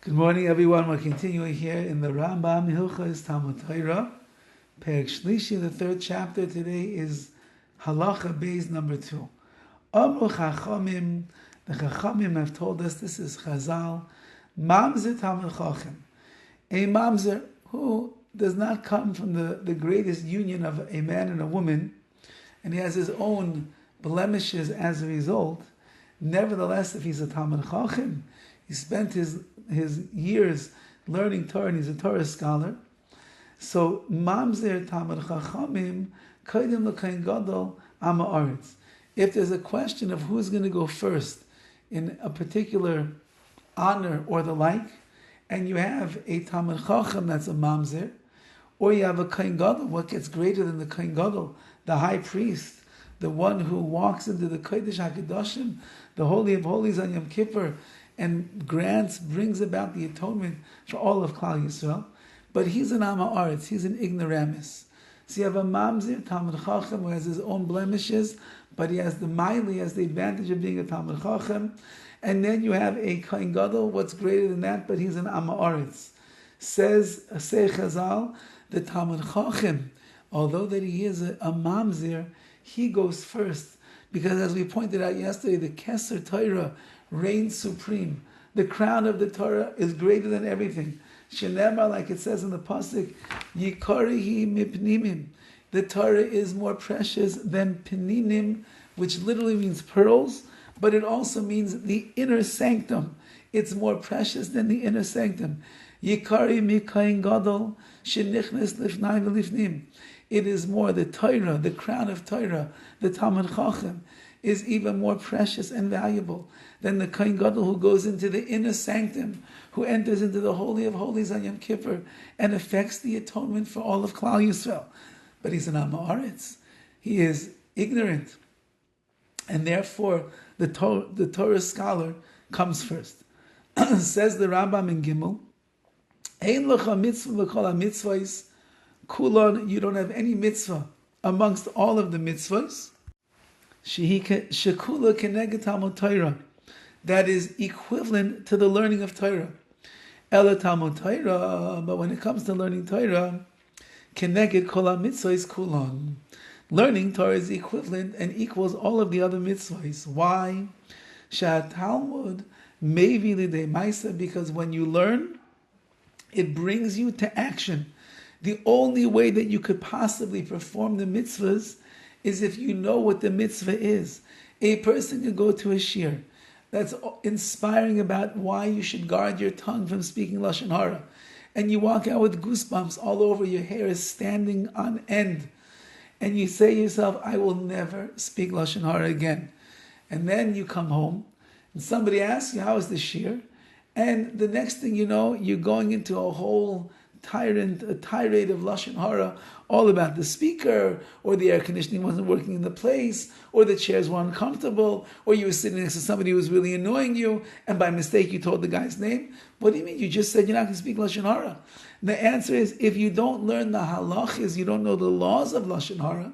Good morning, everyone. We're continuing here in the RAMBAM Hilchos Talmud Torah, Perek Shlishi, the third chapter. Today is Halacha Beis number 2. Amru Chachamim, the Chachamim have told us, this is Chazal, Mamzer Talmud Chacham, a Mamzer who does not come from the greatest union of a man and a woman, and he has his own blemishes as a result. Nevertheless, if he's a Talmud Chacham, he spent his years learning Torah and he's a Torah scholar. So, Mamzer Talmud Chachamim, Kodim L'Kohen Gadol Ama Aretz. If there's a question of who's going to go first in a particular honor or the like, and you have a Talmud Chacham that's a Mamzer, or you have a Kohen Gadol, what gets greater than the Kohen Gadol? The high priest, the one who walks into the Kodesh HaKadoshim, the Holy of Holies on Yom Kippur, and brings about the atonement for all of Klal Yisrael. But he's an Ama Aretz, he's an ignoramus. So you have a Mamzer, Talmud Chacham, who has his own blemishes, but he has the Maili, has the advantage of being a Talmud Chacham. And then you have a Kohen Gadol, what's greater than that, but he's an Ama Aretz. Says Chazal, the Talmud Chacham, although that he is a Mamzer, he goes first. Because as we pointed out yesterday, the Keser Torah reigns supreme. The crown of the Torah is greater than everything. Shenemar, like it says in the pasuk, Yikarihi mipnimim. The Torah is more precious than peninim, which literally means pearls, but it also means the inner sanctum. It's more precious than the inner sanctum. Yikari mikayin gadol shenichnes lifnai v'lifnim. It is more the Torah, the crown of Torah, the Talmud Chacham, is even more precious and valuable than the Kohen Gadol who goes into the inner sanctum, who enters into the Holy of Holies on Yom Kippur and affects the atonement for all of Klal Yisrael. But he's an Ama Aretz. He is ignorant. And therefore, the Torah scholar comes first. Says the RAMBAM in Gimel, Ein lecha mitzvah v'kol ha-mitzvahs, kulon, you don't have any mitzvah amongst all of the mitzvahs, shekula keneged Talmud Torah, that is equivalent to the learning of Torah. Ela Talmud Torah, but when it comes to learning Torah, keneged kol ha-mitzvahs kulon. Learning Torah is equivalent and equals all of the other mitzvahs. Why? Talmud mevi lidei maisa, because when you learn, it brings you to action. The only way that you could possibly perform the mitzvahs is if you know what the mitzvah is. A person can go to a shir that's inspiring about why you should guard your tongue from speaking Lashon Hara, and you walk out with goosebumps all over, your hair is standing on end, and you say to yourself, I will never speak Lashon Hara again. And then you come home, and somebody asks you, how is the shir? And the next thing you know, you're going into a whole tirade of Lashon Hara, all about the speaker, or the air conditioning wasn't working in the place, or the chairs were uncomfortable, or you were sitting next to somebody who was really annoying you, and by mistake you told the guy's name. What do you mean? You just said you're not going to speak Lashon Hara. And the answer is, if you don't learn the halachas, you don't know the laws of Lashon Hara,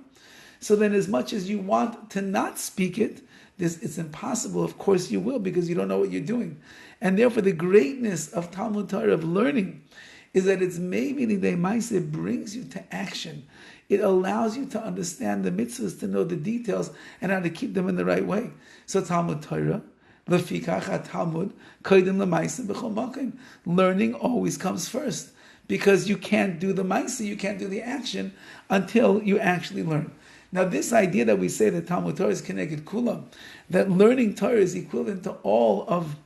so then as much as you want to not speak it, it's impossible. Of course you will, because you don't know what you're doing. And therefore the greatness of Talmud Torah, of learning, is that it's maybe lidei maisa, it brings you to action. It allows you to understand the mitzvahs, to know the details, and how to keep them in the right way. So Talmud Torah, lefikach Talmud, kodim lemaisa b'chol makom. Learning always comes first, because you can't do the maisa, you can't do the action until you actually learn. Now this idea that we say that Talmud Torah is keneged kulam, that learning Torah is equivalent to all of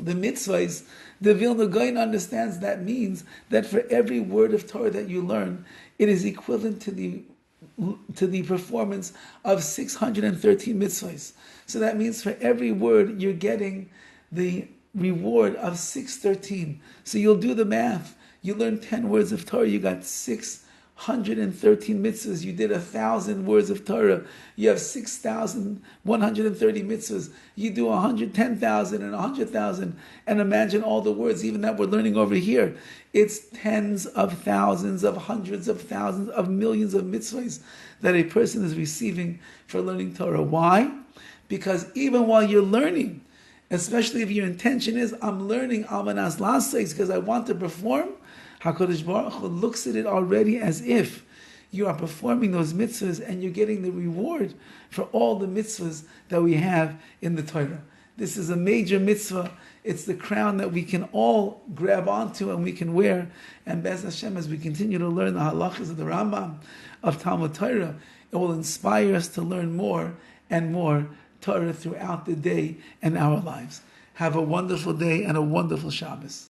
the mitzvahs, the Vilna Gaon understands that means that for every word of Torah that you learn, it is equivalent to the performance of 613 mitzvahs. So that means for every word you're getting the reward of 613. So you'll do the math. You learn 10 words of Torah, you got 613 mitzvahs. You did 1,000 words of Torah, you have 6,130 mitzvahs. You do 110,000 and 100,000, and imagine all the words even that we're learning over here. It's tens of thousands, of hundreds of thousands, of millions of mitzvahs that a person is receiving for learning Torah. Why? Because even while you're learning, especially if your intention is, I'm learning Almanas Laseks because I want to perform, HaKadosh Baruch Hu looks at it already as if you are performing those mitzvahs and you're getting the reward for all the mitzvahs that we have in the Torah. This is a major mitzvah. It's the crown that we can all grab onto and we can wear. And Be'ez Hashem, as we continue to learn the halachas of the RAMBAM of Talmud Torah, it will inspire us to learn more and more Torah throughout the day and our lives. Have a wonderful day and a wonderful Shabbos.